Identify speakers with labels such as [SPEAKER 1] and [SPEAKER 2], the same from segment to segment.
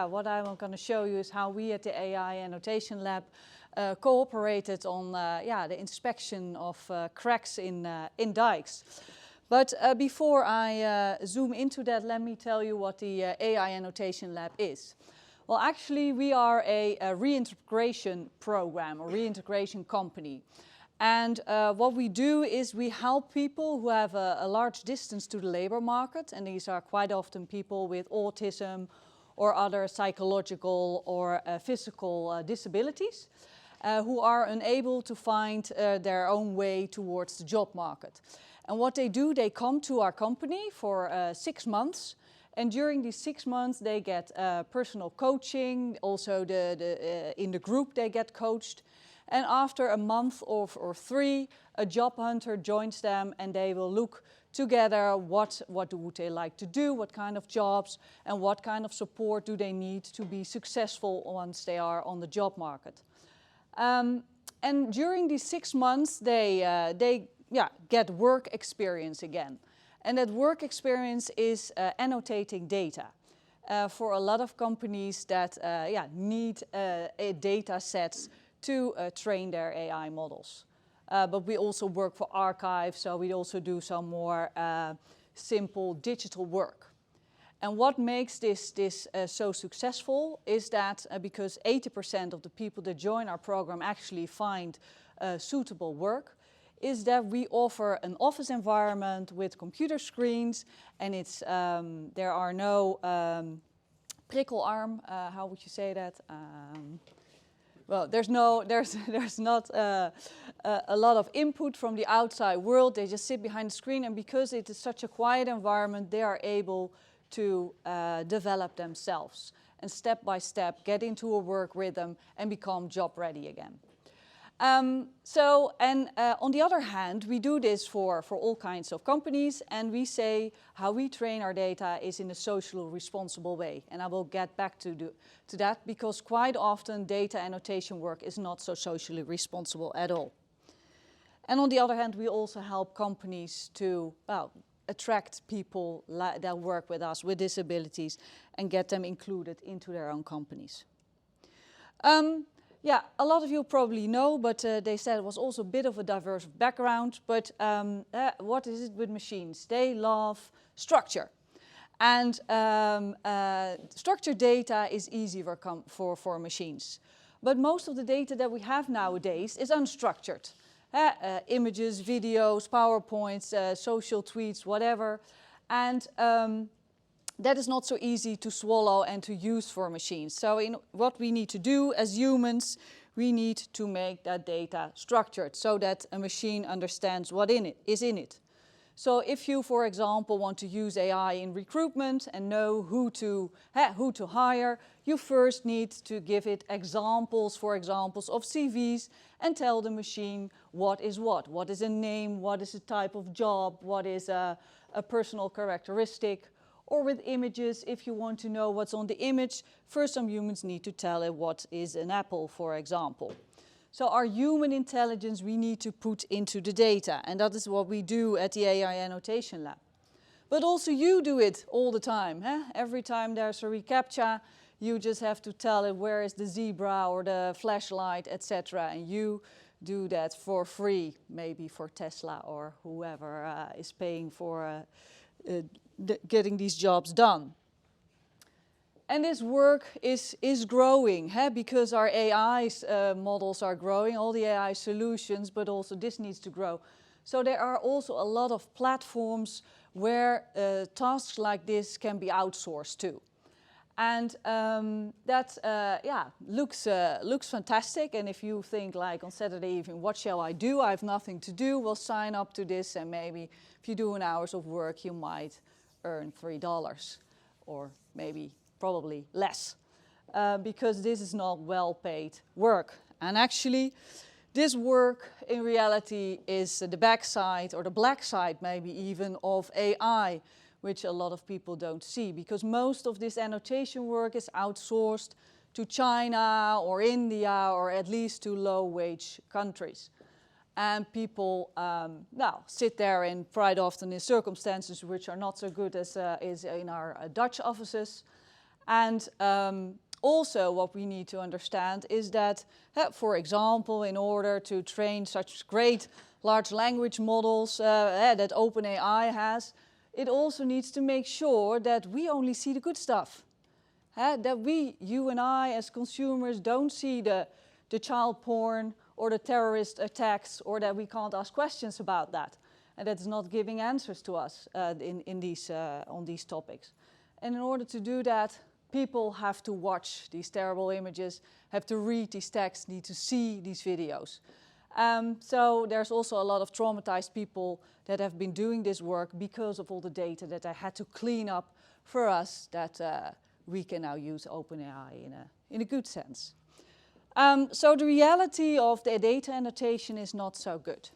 [SPEAKER 1] What I'm going to show you is how we at the AI Annotation Lab cooperated on the inspection of cracks in dikes. But before I zoom into that, let me tell you what the AI Annotation Lab is. Well, actually, we are a reintegration program, a reintegration company. And what we do is we help people who have a large distance to the labor market, and these are quite often people with autism or other psychological or physical disabilities, who are unable to find their own way towards the job market. And what they do, they come to our company for 6 months, and during these 6 months they get personal coaching, also in the group they get coached. And after a month or 3, a job hunter joins them and they will look together what would they like to do, what kind of jobs, and what kind of support do they need to be successful once they are on the job market. And during these 6 months they get work experience again. And that work experience is annotating data. For a lot of companies that need data sets to train their AI models. But we also work for archives, so we also do some more simple digital work. And what makes this so successful is that because 80% of the people that join our program actually find suitable work, is that we offer an office environment with computer screens, and it's there are no prikkelarm, how would you say that? Well, there's not a lot of input from the outside world. They just sit behind the screen, and because it is such a quiet environment, they are able to develop themselves and step by step get into a work rhythm and become job ready again. On the other hand, we do this for all kinds of companies, and we say how we train our data is in a socially responsible way. And I will get back to that, because quite often data annotation work is not so socially responsible at all. And on the other hand, we also help companies to attract people that work with us with disabilities and get them included into their own companies. Yeah, a lot of you probably know, but they said it was also a bit of a diverse background. But what is it with machines? They love structure. And structured data is easy for machines. But most of the data that we have nowadays is unstructured. Images, videos, PowerPoints, social tweets, whatever. And that is not so easy to swallow and to use for machines. So what we need to do as humans, we need to make that data structured so that a machine understands what is in it. So if you, for example, want to use AI in recruitment and know who to hire, you first need to give it examples, for examples of CVs, and tell the machine what is what. What is a name, what is a type of job, what is a personal characteristic. Or with images, if you want to know what's on the image, first some humans need to tell it what is an apple, for example. So our human intelligence we need to put into the data, and that is what we do at the AI Annotation Lab. But also you do it all the time. Every time there's a reCAPTCHA, you just have to tell it where is the zebra or the flashlight, etc. And you do that for free, maybe for Tesla or whoever is paying for getting these jobs done. And this work is growing, because our AI models are growing, all the AI solutions, but also this needs to grow. So there are also a lot of platforms where tasks like this can be outsourced to. And that looks fantastic. And if you think like on Saturday evening, what shall I do? I have nothing to do. Well, sign up to this, and maybe if you do an hours of work, you might earn $3 or maybe probably less, because this is not well-paid work. And actually, this work in reality is the backside or the black side maybe even of AI, which a lot of people don't see, because most of this annotation work is outsourced to China or India, or at least to low-wage countries. And people sit there in quite often in circumstances which are not so good as is in our Dutch offices. And also what we need to understand is that, for example, in order to train such great large language models that OpenAI has, it also needs to make sure that we only see the good stuff. That you and I as consumers don't see the child porn or the terrorist attacks, or that we can't ask questions about that. And that's not giving answers to us on these topics. And in order to do that, people have to watch these terrible images, have to read these texts, need to see these videos. So there's also a lot of traumatized people that have been doing this work because of all the data that I had to clean up for us, that we can now use OpenAI in a good sense. So the reality of the data annotation is not so good.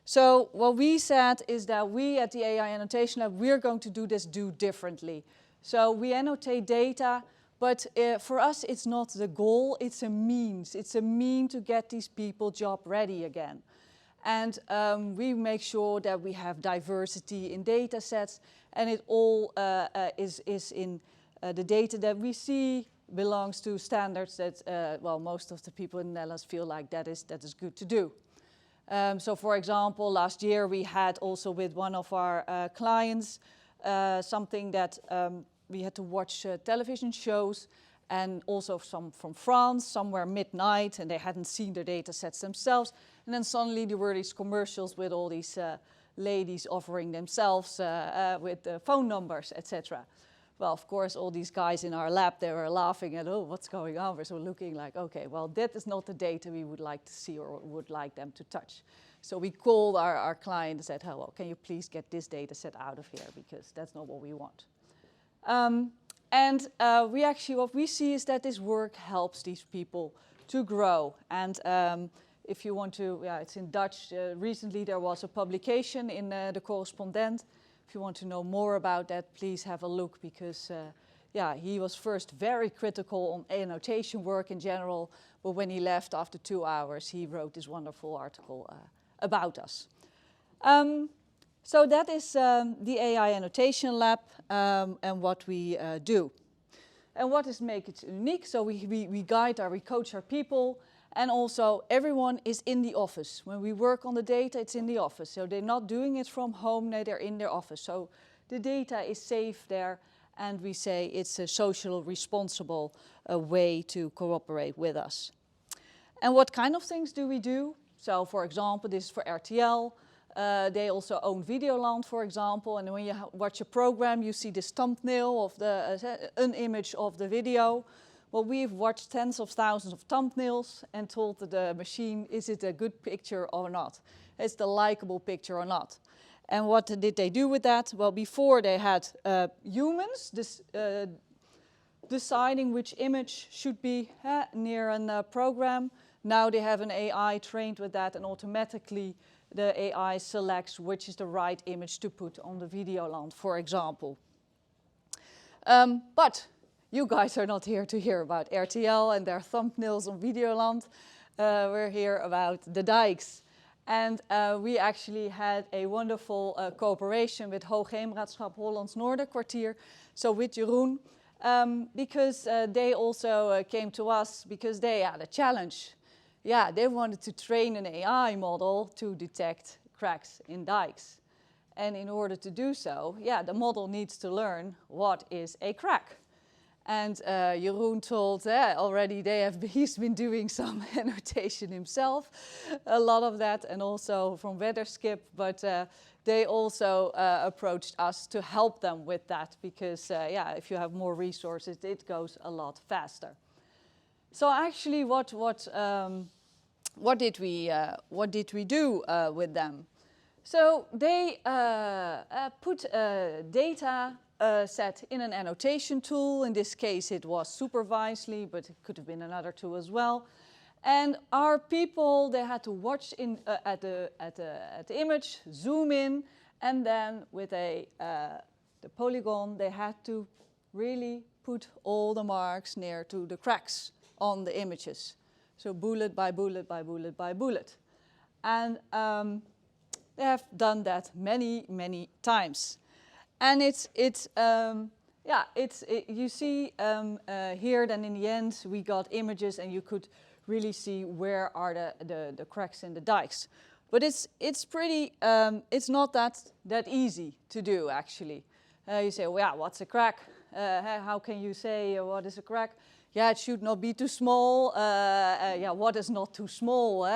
[SPEAKER 1] So what we said is that we at the AI Annotation Lab, we're going to do this differently. So we annotate data, but for us it's not the goal, it's a means. It's a mean to get these people job ready again. And we make sure that we have diversity in data sets, and it all is in the data that we see belongs to standards that, well, most of the people in the Netherlands feel like that is good to do. So for example, last year we had also with one of our clients something that we had to watch television shows, and also some from France, somewhere midnight, and they hadn't seen their data sets themselves. And then suddenly there were these commercials with all these ladies offering themselves with phone numbers, etc. Well, of course, all these guys in our lab, they were laughing at, oh, what's going on? We're so looking like, okay, well, that is not the data we would like to see or would like them to touch. So we called our client and said, hello, can you please get this data set out of here, because that's not what we want. We actually, what we see is that this work helps these people to grow. And if you want to, yeah, it's in Dutch. Recently there was a publication in the Correspondent. If you want to know more about that, please have a look, because yeah, he was first very critical on annotation work in general, but when he left after 2 hours, he wrote this wonderful article about us. So that is the AI Annotation Lab and what we do. And what is make it unique? So we guide we coach our people, and also everyone is in the office. When we work on the data, it's in the office. So they're not doing it from home, no, they're in their office. So the data is safe there, and we say it's a social responsible way to cooperate with us. And what kind of things do we do? So for example, this is for RTL. They also own Videoland, for example, and when you watch a program, you see this thumbnail of an image of the video. Well, we've watched tens of thousands of thumbnails and told the machine, is it a good picture or not? Is it a likable picture or not? And what did they do with that? Well, before they had humans deciding which image should be near a program. Now they have an AI trained with that, and automatically the AI selects which is the right image to put on the Videoland, for example. But you guys are not here to hear about RTL and their thumbnails on Videoland. We're here about the dikes. And we actually had a wonderful cooperation with Hoogheemraadschap Hollands Noorderkwartier, so with Jeroen, because they also came to us because they had a challenge. Yeah, they wanted to train an AI model to detect cracks in dikes. And in order to do so, yeah, the model needs to learn what is a crack. And Jeroen told already he's been doing some annotation himself, a lot of that, and also from Weatherskip, but they also approached us to help them with that, because yeah, if you have more resources, it goes a lot faster. So actually, what did we do with them? So they put data set in an annotation tool. In this case, it was Supervisely, but it could have been another tool as well. And our people, they had to watch at the image, zoom in, and then with the polygon, they had to really put all the marks near to the cracks on the images. So bullet by bullet by bullet by bullet. And they have done that many, many times. And it's yeah, you see here then in the end we got images and you could really see where are the cracks in the dikes. But it's pretty, it's not that easy to do actually. You say, well, yeah, what's a crack? How can you say what is a crack? Yeah, it should not be too small. Yeah, what is not too small?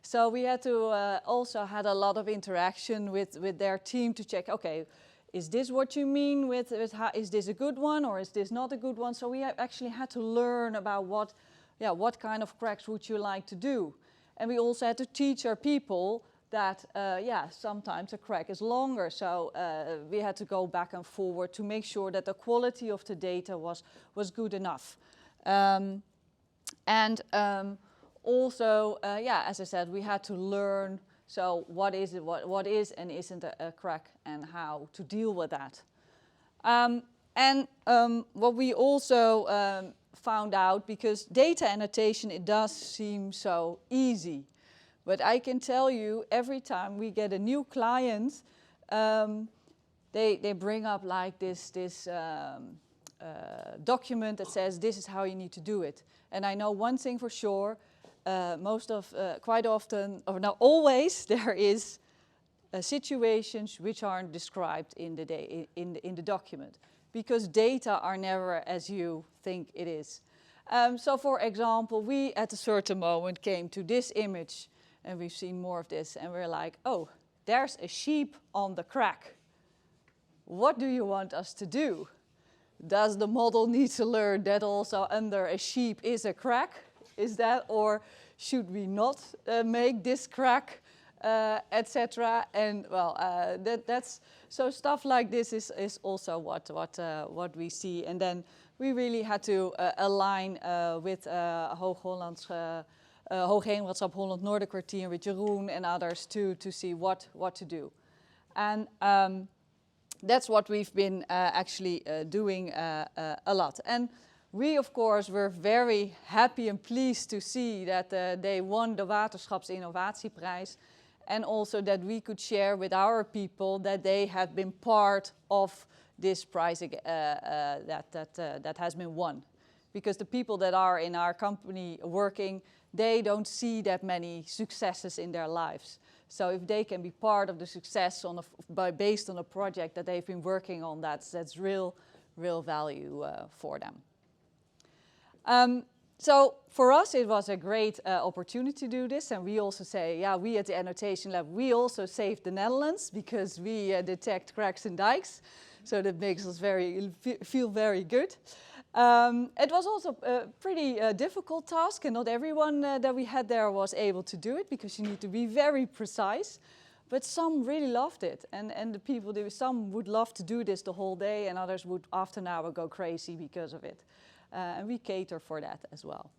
[SPEAKER 1] So we had to also had a lot of interaction with their team to check, okay, is this what you mean with how, is this a good one or is this not a good one? So we actually had to learn about what kind of cracks would you like to do? And we also had to teach our people that, sometimes a crack is longer. So we had to go back and forward to make sure that the quality of the data was good enough. Also, as I said, we had to learn, so what is it, what is and isn't a crack and how to deal with that. What we also found out, because data annotation, it does seem so easy. But I can tell you, every time we get a new client, they bring up like this document that says this is how you need to do it. And I know one thing for sure, quite often, or now always, there is situations which aren't described in the document, because data are never as you think it is. So for example, we at a certain moment came to this image, and we've seen more of this, and we're like, oh, there's a sheep on the crack. What do you want us to do? Does the model need to learn that also under a sheep is a crack? Is that, or should we not make this crack, etc.? And well, that's so stuff like this is also what we see. And then we really had to align with Hoogheemraadschap Holland Noorderkwartier, with Jeroen and others to see what to do. And that's what we've been actually doing a lot. And we, of course, were very happy and pleased to see that they won the Waterschapsinnovatieprijs, and also that we could share with our people that they have been part of this prize that has been won. Because the people that are in our company working, they don't see that many successes in their lives. So if they can be part of the success based on a project that they've been working on, that's real value for them. So for us, it was a great opportunity to do this. And we also say, yeah, we at the Annotation Lab, we also saved the Netherlands because we detect cracks in dikes. So that makes us feel very good. It was also a pretty difficult task, and not everyone that we had there was able to do it, because you need to be very precise. But some really loved it, and the people, some would love to do this the whole day, and others would after an hour go crazy because of it. And we cater for that as well.